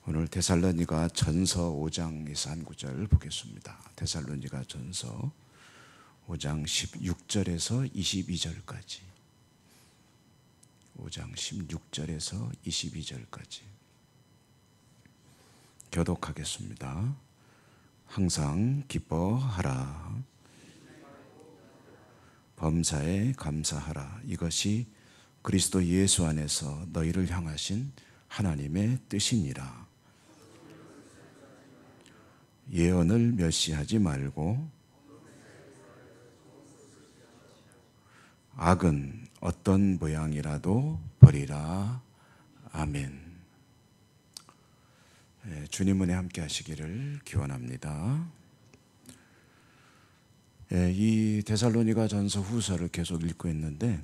오늘 데살로니가 전서 5장에서 한 구절 보겠습니다. 데살로니가 전서 5장 16절에서 22절까지 5장 16절에서 22절까지 교독하겠습니다. 항상 기뻐하라. 범사에 감사하라. 이것이 그리스도 예수 안에서 너희를 향하신 하나님의 뜻이니라. 예언을 멸시하지 말고 악은 어떤 모양이라도 버리라. 아멘. 주님 은혜 함께 하시기를 기원합니다. 이 데살로니가 전서 후서를 계속 읽고 있는데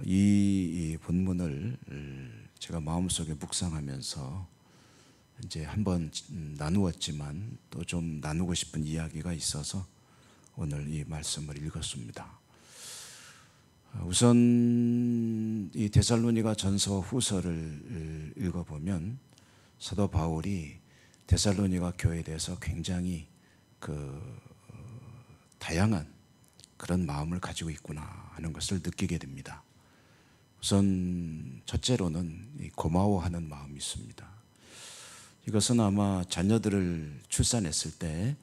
이 본문을 제가 마음속에 묵상하면서 이제 한번 나누었지만 또 좀 나누고 싶은 이야기가 있어서 오늘 이 말씀을 읽었습니다. 우선 이 데살로니가 전서 후서를 읽어보면 사도 바울이 데살로니가 교회에 대해서 굉장히 다양한 그런 마음을 가지고 있구나 하는 것을 느끼게 됩니다. 우선 첫째로는 고마워하는 마음이 있습니다. 이것은 아마 자녀들을 출산했을 때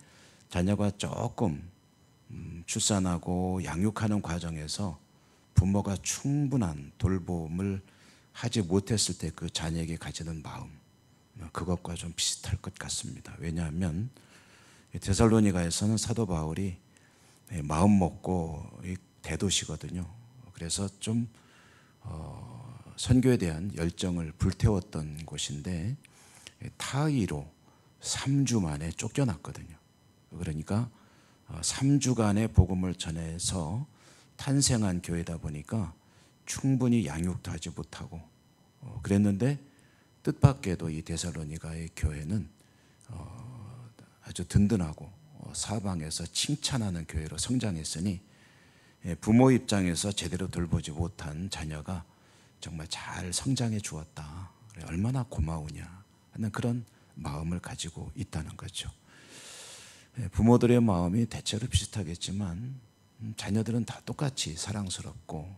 자녀가 조금 출산하고 양육하는 과정에서 부모가 충분한 돌봄을 하지 못했을 때 그 자녀에게 가지는 마음, 그것과 좀 비슷할 것 같습니다. 왜냐하면 데살로니가에서는 사도 바울이 마음 먹고 대도시거든요. 그래서 좀 선교에 대한 열정을 불태웠던 곳인데 타의로 3주 만에 쫓겨났거든요. 그러니까 3주간의 복음을 전해서 탄생한 교회다 보니까 충분히 양육도 하지 못하고 그랬는데 뜻밖에도 이 데살로니가의 교회는 아주 든든하고 사방에서 칭찬하는 교회로 성장했으니 부모 입장에서 제대로 돌보지 못한 자녀가 정말 잘 성장해 주었다. 얼마나 고마우냐 하는 그런 마음을 가지고 있다는 거죠. 부모들의 마음이 대체로 비슷하겠지만 자녀들은 다 똑같이 사랑스럽고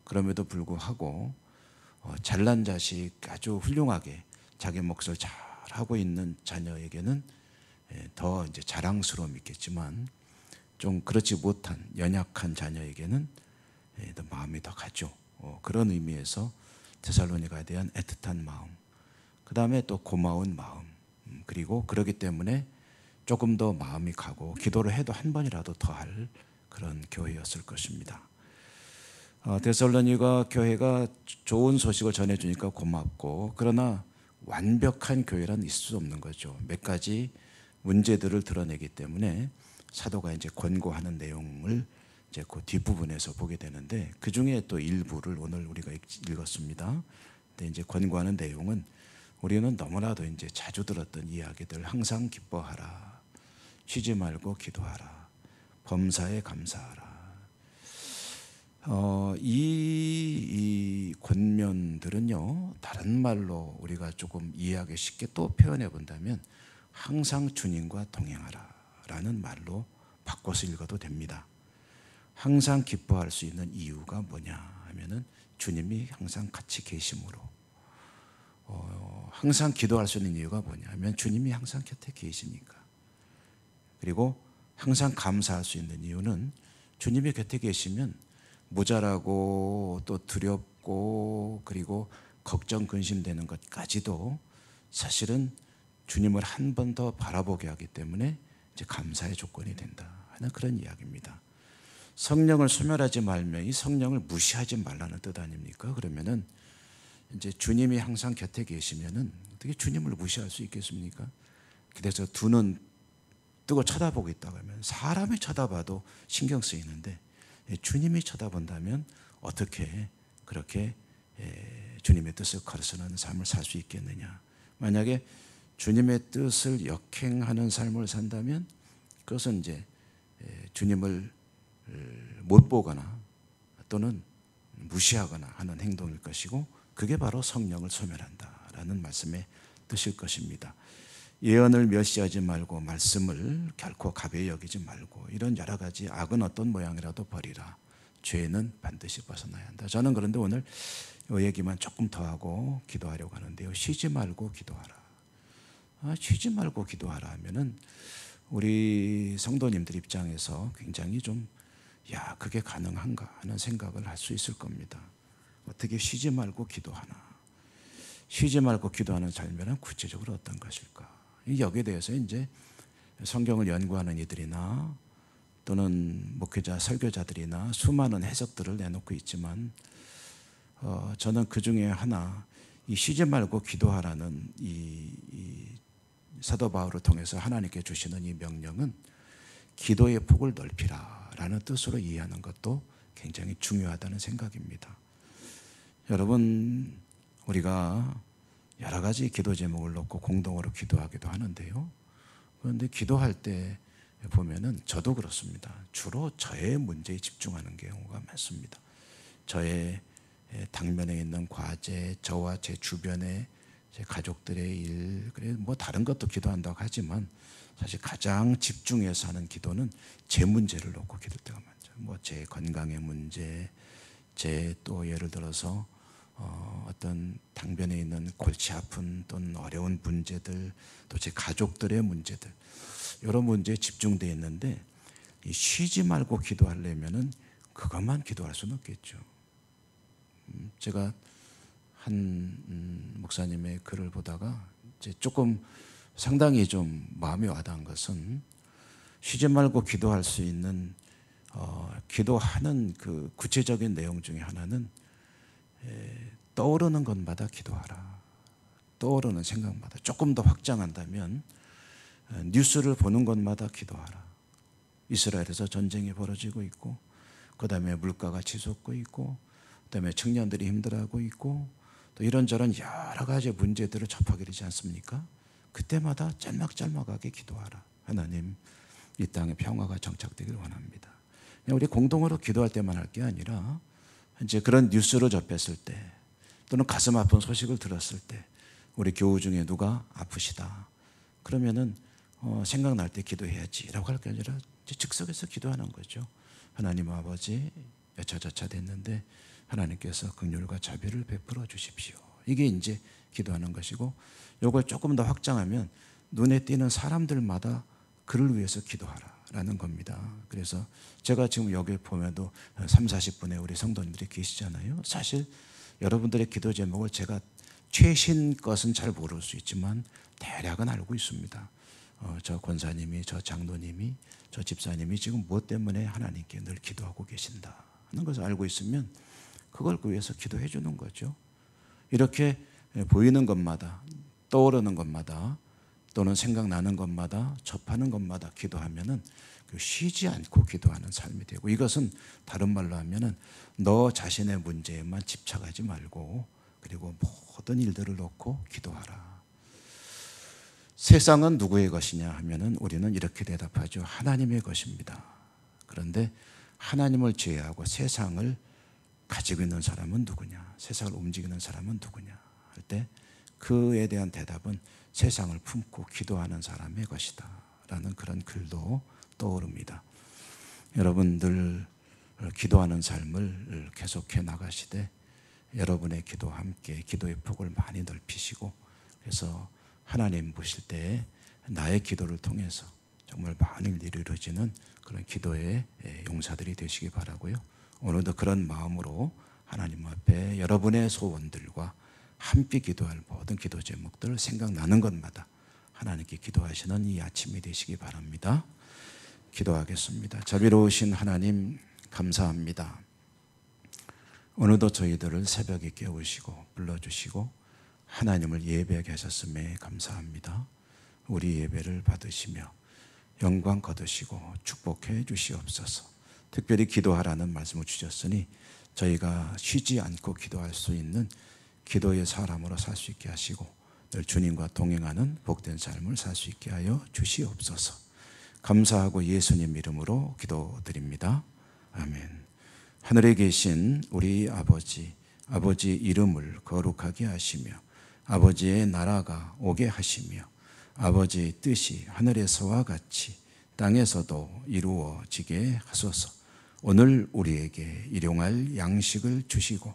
그럼에도 불구하고 잘난 자식 아주 훌륭하게 자기 몫을 잘 하고 있는 자녀에게는 더 이제 자랑스러움이 있겠지만 좀 그렇지 못한 연약한 자녀에게는 더 마음이 더 가죠. 그런 의미에서 데살로니가에 대한 애틋한 마음, 그 다음에 또 고마운 마음, 그리고 그러기 때문에 조금 더 마음이 가고 기도를 해도 한 번이라도 더 할 그런 교회였을 것입니다. 데살로니가 교회가 좋은 소식을 전해주니까 고맙고, 그러나 완벽한 교회란 있을 수 없는 거죠. 몇 가지 문제들을 드러내기 때문에 사도가 이제 권고하는 내용을 이제 그 뒷부분에서 보게 되는데, 그 중에 또 일부를 오늘 우리가 읽었습니다. 근데 이제 권고하는 내용은 우리는 너무나도 이제 자주 들었던 이야기들, 항상 기뻐하라, 쉬지 말고 기도하라, 범사에 감사하라. 이 권면들은요, 다른 말로 우리가 조금 이해하기 쉽게 또 표현해 본다면 항상 주님과 동행하라 라는 말로 바꿔서 읽어도 됩니다. 항상 기뻐할 수 있는 이유가 뭐냐 하면은 주님이 항상 같이 계심으로. 항상 기도할 수 있는 이유가 뭐냐 하면 주님이 항상 곁에 계시니까. 그리고 항상 감사할 수 있는 이유는 주님이 곁에 계시면 모자라고 또 두렵고 그리고 걱정 근심되는 것까지도 사실은 주님을 한 번 더 바라보게 하기 때문에 이제 감사의 조건이 된다 하는 그런 이야기입니다. 성령을 소멸하지 말며 이 성령을 무시하지 말라는 뜻 아닙니까? 그러면은 이제 주님이 항상 곁에 계시면은 어떻게 주님을 무시할 수 있겠습니까? 그래서 두 눈 뜨고 쳐다보고 있다고 하면 사람이 쳐다봐도 신경 쓰이는데 주님이 쳐다본다면 어떻게 그렇게 주님의 뜻을 거스르는 삶을 살 수 있겠느냐. 만약에 주님의 뜻을 역행하는 삶을 산다면 그것은 이제 주님을 못 보거나 또는 무시하거나 하는 행동일 것이고, 그게 바로 성령을 소멸한다라는 라는 말씀에 뜻일 것입니다. 예언을 멸시하지 말고 말씀을 결코 가벼이 여기지 말고 이런 여러 가지 악은 어떤 모양이라도 버리라. 죄는 반드시 벗어나야 한다. 저는 그런데 오늘 이 얘기만 조금 더 하고 기도하려고 하는데요. 쉬지 말고 기도하라. 쉬지 말고 기도하라 하면은 우리 성도님들 입장에서 굉장히 좀 그게 가능한가 하는 생각을 할 수 있을 겁니다. 어떻게 쉬지 말고 기도하나? 쉬지 말고 기도하는 삶이란 구체적으로 어떤 것일까? 여기에 대해서 이제 성경을 연구하는 이들이나 또는 목회자, 설교자들이나 수많은 해석들을 내놓고 있지만 저는 그 중에 하나, 이 쉬지 말고 기도하라는 이 사도 바울을 통해서 하나님께 주시는 이 명령은 기도의 폭을 넓히라라는 뜻으로 이해하는 것도 굉장히 중요하다는 생각입니다. 여러분, 우리가 여러 가지 기도 제목을 놓고 공동으로 기도하기도 하는데요. 그런데 기도할 때 보면은 저도 그렇습니다. 주로 저의 문제에 집중하는 경우가 많습니다. 저의 당면에 있는 과제, 저와 제 주변의 제 가족들의 일, 그래 뭐 다른 것도 기도한다고 하지만 사실 가장 집중해서 하는 기도는 제 문제를 놓고 기도할 때가 많죠. 뭐 제 건강의 문제, 제 또 예를 들어서 어떤 당변에 있는 골치 아픈 또는 어려운 문제들, 또 제 가족들의 문제들, 여러 문제에 집중되어 있는데 이 쉬지 말고 기도하려면은 그것만 기도할 수는 없겠죠. 제가 한 목사님의 글을 보다가 이제 조금 상당히 좀 마음에 와닿은 것은 쉬지 말고 기도할 수 있는 기도하는 그 구체적인 내용 중에 하나는 떠오르는 것마다 기도하라. 떠오르는 생각마다 조금 더 확장한다면 뉴스를 보는 것마다 기도하라. 이스라엘에서 전쟁이 벌어지고 있고 그 다음에 물가가 치솟고 있고 그 다음에 청년들이 힘들어하고 있고 또 이런저런 여러 가지 문제들을 접하게 되지 않습니까? 그때마다 짤막짤막하게 기도하라. 하나님, 이 땅에 평화가 정착되기를 원합니다. 그냥 우리 공동으로 기도할 때만 할 게 아니라 이제 그런 뉴스를 접했을 때 또는 가슴 아픈 소식을 들었을 때 우리 교우 중에 누가 아프시다. 그러면은 생각날 때 기도해야지라고 할 게 아니라 즉석에서 기도하는 거죠. 하나님 아버지, 여차저차 됐는데 하나님께서 긍휼과 자비를 베풀어 주십시오. 이게 이제 기도하는 것이고, 이걸 조금 더 확장하면 눈에 띄는 사람들마다 그를 위해서 기도하라라는 겁니다. 그래서 제가 지금 여기 보면도 3, 40분의 우리 성도님들이 계시잖아요. 사실 여러분들의 기도 제목을 제가 최신 것은 잘 모를 수 있지만 대략은 알고 있습니다. 저 권사님이, 저 장로님이, 저 집사님이 지금 무엇 때문에 하나님께 늘 기도하고 계신다 하는 것을 알고 있으면 그걸 위해서 기도해 주는 거죠. 이렇게 보이는 것마다, 떠오르는 것마다, 또는 생각나는 것마다, 접하는 것마다 기도하면은 쉬지 않고 기도하는 삶이 되고, 이것은 다른 말로 하면은 너 자신의 문제에만 집착하지 말고 그리고 모든 일들을 놓고 기도하라. 세상은 누구의 것이냐 하면은 우리는 이렇게 대답하죠. 하나님의 것입니다. 그런데 하나님을 제외하고 세상을 가지고 있는 사람은 누구냐? 세상을 움직이는 사람은 누구냐? 할 때 그에 대한 대답은 세상을 품고 기도하는 사람의 것이다 라는 그런 글도 떠오릅니다. 여러분들 기도하는 삶을 계속해 나가시되 여러분의 기도와 함께 기도의 폭을 많이 넓히시고, 그래서 하나님 보실 때 나의 기도를 통해서 정말 많은 일이 이루어지는 그런 기도의 용사들이 되시기 바라고요. 오늘도 그런 마음으로 하나님 앞에 여러분의 소원들과 함께 기도할 모든 기도 제목들 생각나는 것마다 하나님께 기도하시는 이 아침이 되시기 바랍니다. 기도하겠습니다. 자비로우신 하나님, 감사합니다. 오늘도 저희들을 새벽에 깨우시고 불러주시고 하나님을 예배하게 하셨음에 감사합니다. 우리 예배를 받으시며 영광 거두시고 축복해 주시옵소서. 특별히 기도하라는 말씀을 주셨으니 저희가 쉬지 않고 기도할 수 있는 기도의 사람으로 살 수 있게 하시고 늘 주님과 동행하는 복된 삶을 살 수 있게 하여 주시옵소서. 감사하고 예수님 이름으로 기도드립니다. 아멘. 하늘에 계신 우리 아버지 이름을 거룩하게 하시며 아버지의 나라가 오게 하시며 아버지의 뜻이 하늘에서와 같이 땅에서도 이루어지게 하소서. 오늘 우리에게 일용할 양식을 주시고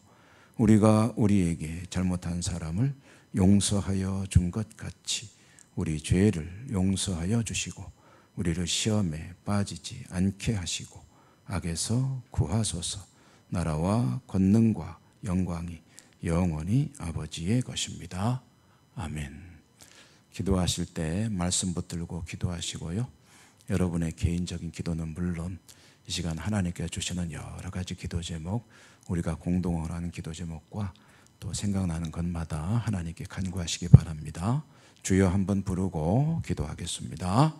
우리가 우리에게 잘못한 사람을 용서하여 준 것 같이 우리 죄를 용서하여 주시고 우리를 시험에 빠지지 않게 하시고 악에서 구하소서. 나라와 권능과 영광이 영원히 아버지의 것입니다. 아멘. 기도하실 때 말씀 붙들고 기도하시고요. 여러분의 개인적인 기도는 물론 이 시간 하나님께 주시는 여러 가지 기도 제목, 우리가 공동으로 하는 기도 제목과 또 생각나는 것마다 하나님께 간구하시기 바랍니다. 주여 한번 부르고 기도하겠습니다.